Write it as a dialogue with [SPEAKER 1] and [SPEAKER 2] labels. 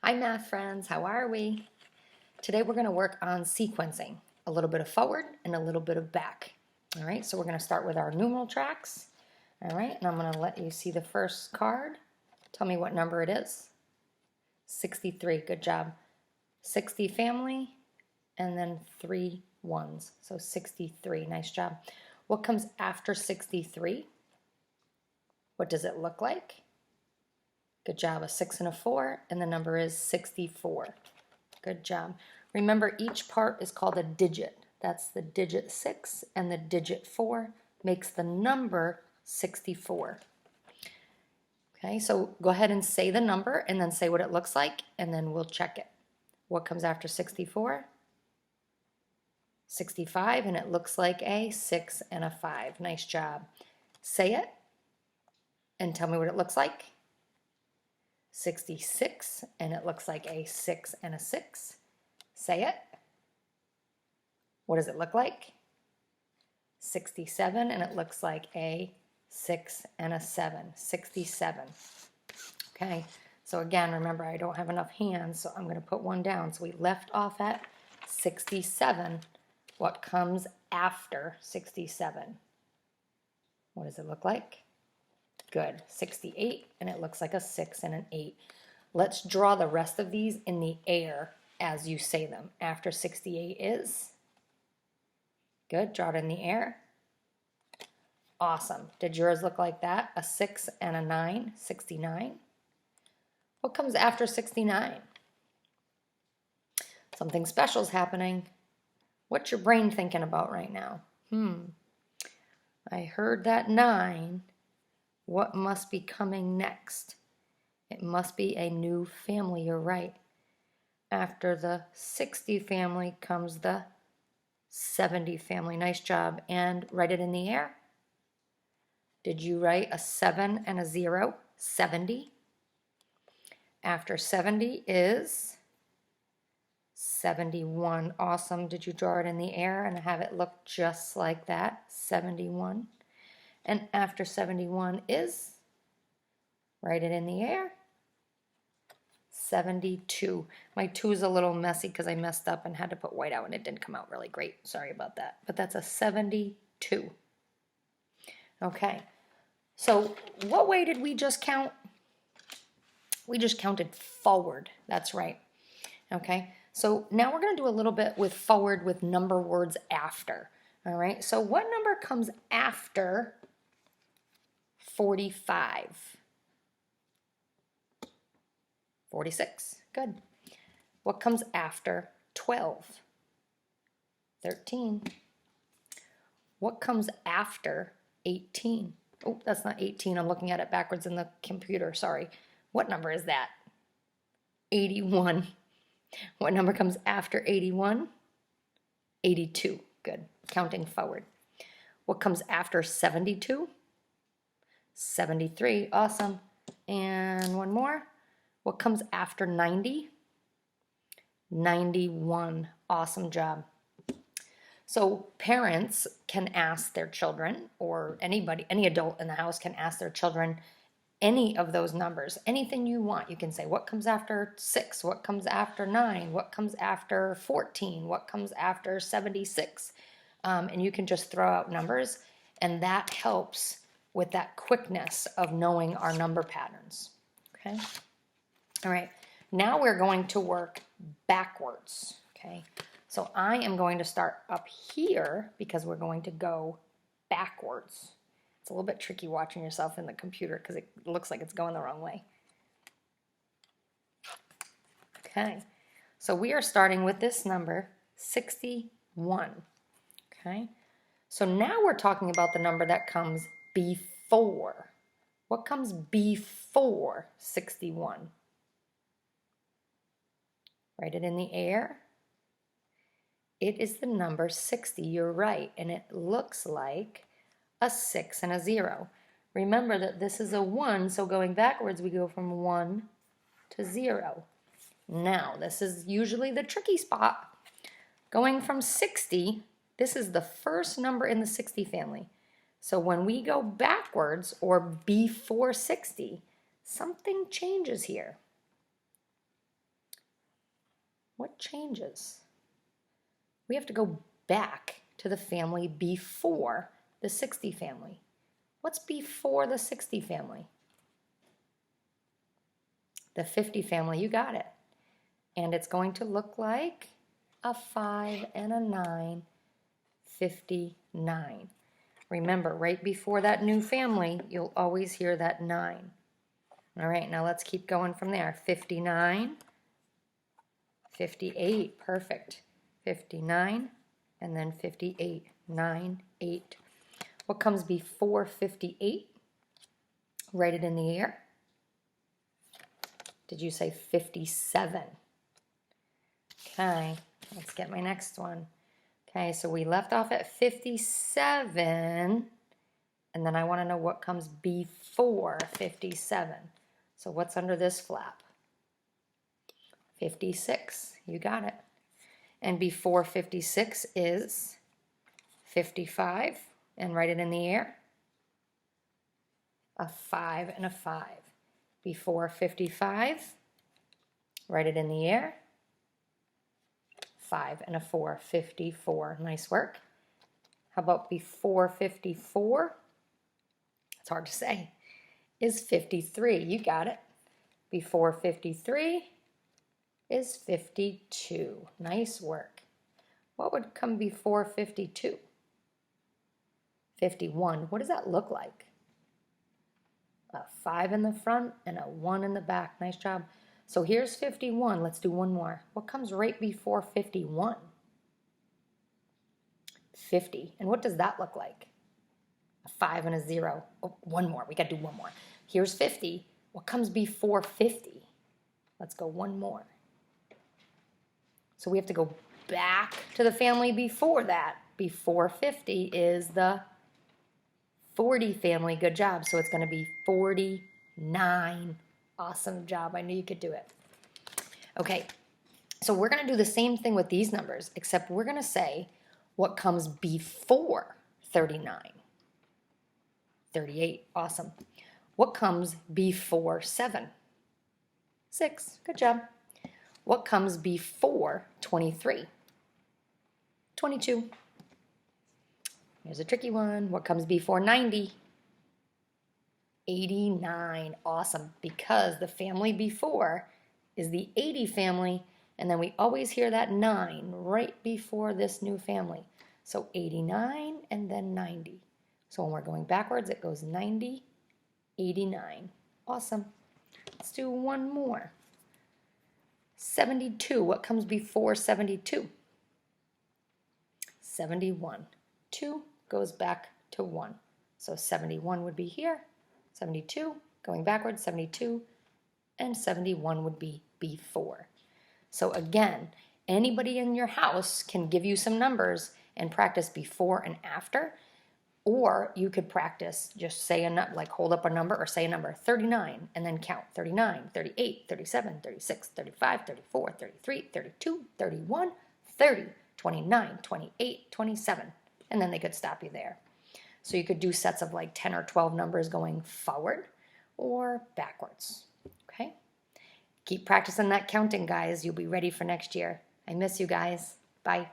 [SPEAKER 1] Hi math friends, how are we? Today we're going to work on sequencing, a little bit of forward and a little bit of back. All right, so we're going to start with our numeral tracks. All right, and I'm going to let you see the first card. Tell me what number it is. 63, good job. 60 family, and then 3 ones, so 63, nice job. What comes after 63? What does it look like? Good job, a 6 and a 4, and the number is 64. Good job. Remember, each part is called a digit. That's the digit 6 and the digit 4 makes the number 64. Okay, so go ahead and say the number and then say what it looks like, and then we'll check it. What comes after 64? 65, and it looks like a 6 and a 5. Nice job. Say it and tell me what it looks like. 66, and it looks like a 6 and a 6. Say it. What does it look like? 67, and it looks like a 6 and a 7. 67. Okay, so again, remember I don't have enough hands, so I'm going to put one down. So we left off at 67. What comes after 67? What does it look like? Good, 68, and it looks like a 6 and an 8. Let's draw the rest of these in the air as you say them. After 68 is? Good, draw it in the air. Awesome. Did yours look like that? A 6 and a 9, 69. What comes after 69? Something special is happening. What's your brain thinking about right now? I heard that 9. What must be coming next? It must be a new family, you're right. After the 60 family comes the 70 family. Nice job. And write it in the air. Did you write a 7 and a 0? 70. After 70 is 71. Awesome. Did you draw it in the air and have it look just like that? 71. And after 71 is, write it in the air, 72. My 2 is a little messy because I messed up and had to put white out and it didn't come out really great. Sorry about that. But that's a 72. Okay, so what way did we just count? We just counted forward. That's right. Okay, so now we're going to do a little bit with forward with number words after. All right, so what number comes after 45? 46. Good. What comes after 12? 13. What comes after 18? Oh, that's not 18. I'm looking at it backwards in the computer. Sorry. What number is that? 81. What number comes after 81? 82. Good. Counting forward. What comes after 72? 73. Awesome. And one more. What comes after 90? 91. Awesome job. So parents can ask their children, or anybody, any adult in the house can ask their children any of those numbers, anything you want. You can say, what comes after 6? What comes after 9? What comes after 14? What comes after 76? And you can just throw out numbers, and that helps with that quickness of knowing our number patterns. Okay? All right. Now we're going to work backwards. Okay? So I am going to start up here because we're going to go backwards. It's a little bit tricky watching yourself in the computer because it looks like it's going the wrong way. Okay. So we are starting with this number, 61. Okay? So now we're talking about the number that comes before. What comes before 61? Write it in the air. It is the number 60. You're right. And it looks like a 6 and a 0. Remember that this is a 1, so going backwards we go from 1 to 0. Now, this is usually the tricky spot. Going from 60, this is the first number in the 60 family. So when we go backwards or before 60, something changes here. What changes? We have to go back to the family before the 60 family. What's before the 60 family? The 50 family, you got it. And it's going to look like a 5 and a 9, 59. Remember, right before that new family, you'll always hear that 9. All right, now let's keep going from there. 59, 58, perfect. 59, and then 58, 9, 8. What comes before 58? Write it in the air. Did you say 57? Okay, let's get my next one. Okay, so we left off at 57, and then I want to know what comes before 57. So what's under this flap? 56, you got it. And before 56 is 55, and write it in the air. A 5 and a 5. Before 55, write it in the air. 5 and a 4, 54. Nice work. How about before 54? It's hard to say. Is 53. You got it. Before 53 is 52. Nice work. What would come before 52? 51. What does that look like? A 5 in the front and a 1 in the back. Nice job. So here's 51. Let's do one more. What comes right before 51? 50. And what does that look like? A 5 and a 0. Oh, one more. We got to do one more. Here's 50. What comes before 50? Let's go one more. So we have to go back to the family before that. Before 50 is the 40 family. Good job. So it's going to be 49. Awesome job. I knew you could do it. Okay, so we're going to do the same thing with these numbers, except we're going to say what comes before 39. 38. Awesome. What comes before 7? 6. Good job. What comes before 23? 22. Here's a tricky one. What comes before 90? 89. Awesome. Because the family before is the 80 family, and then we always hear that 9 right before this new family. So 89 and then 90. So when we're going backwards, it goes 90, 89. Awesome. Let's do one more. 72. What comes before 72? 71. 2 goes back to 1. So 71 would be here. 72, going backwards, 72, and 71 would be before. So again, anybody in your house can give you some numbers and practice before and after, or you could practice just say a number, like hold up a number or say a number, 39, and then count 39, 38, 37, 36, 35, 34, 33, 32, 31, 30, 29, 28, 27, and then they could stop you there. So you could do sets of like 10 or 12 numbers going forward or backwards, okay? Keep practicing that counting, guys. You'll be ready for next year. I miss you guys. Bye.